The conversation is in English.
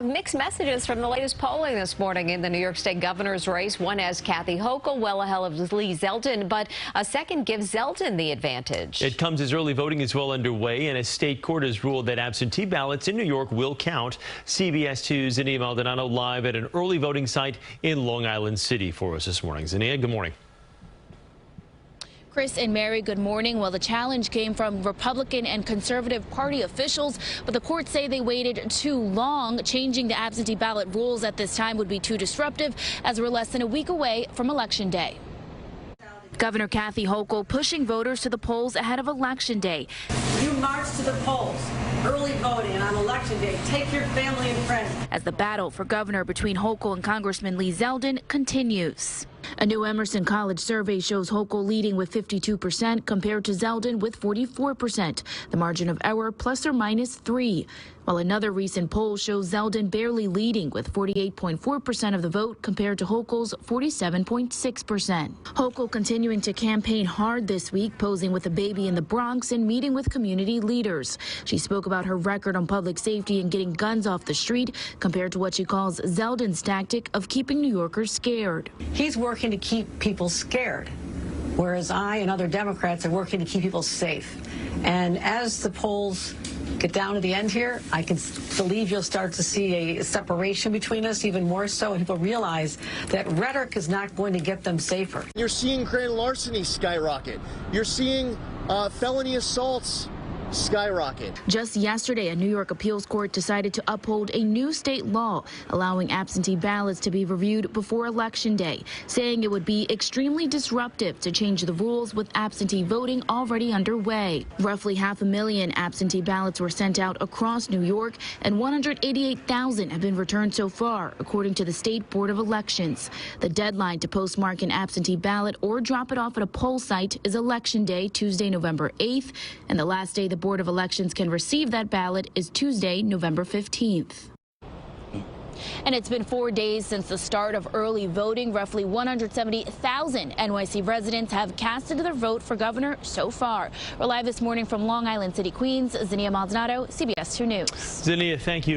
Mixed messages from the latest polling this morning in the New York State governor's race. One has Kathy Hochul well ahead of Lee Zeldin, but a second gives Zeldin the advantage. It comes as early voting is well underway, and a state court has ruled that absentee ballots in New York will count. CBS 2's Zinnia Maldonado live at an early voting site in Long Island City for us this morning. Zinnia, good morning. Chris and Mary, good morning. Well, the challenge came from Republican and Conservative Party officials, but the courts say they waited too long. Changing the absentee ballot rules at this time would be too disruptive, as we're less than a week away from Election Day. Governor Kathy Hochul pushing voters to the polls ahead of Election Day. You march to the polls, early voting, and on Election Day, take your family and friends. As the battle for governor between Hochul and Congressman Lee Zeldin continues. A new Emerson College survey shows Hochul leading with 52% compared to Zeldin with 44%. The margin of error plus or minus 3. While another recent poll shows Zeldin barely leading with 48.4% of the vote compared to Hochul's 47.6%. Hochul continuing to campaign hard this week, posing with a baby in the Bronx and meeting with community leaders. She spoke about her record on public safety and getting guns off the street compared to what she calls Zeldin's tactic of keeping New Yorkers scared. He's working to keep people scared, whereas I and other Democrats are working to keep people safe. And as the polls get down to the end here, I can believe you'll start to see a separation between us, even more so, and people realize that rhetoric is not going to get them safer. You're seeing grand larceny skyrocket. You're seeing felony assaults skyrocket. Just yesterday, a New York appeals court decided to uphold a new state law allowing absentee ballots to be reviewed before Election Day, saying it would be extremely disruptive to change the rules with absentee voting already underway. Roughly 500,000 absentee ballots were sent out across New York, and 188,000 have been returned so far, according to the State Board of Elections. The deadline to postmark an absentee ballot or drop it off at a poll site is Election Day, Tuesday, November 8th, and the last day the Board of Elections can receive that ballot is Tuesday, November 15th. And it's been 4 days since the start of early voting. Roughly 170,000 NYC residents have casted their vote for governor so far. We're live this morning from Long Island City, Queens. Zinnia Maldonado, CBS 2 News. Zinnia, thank you.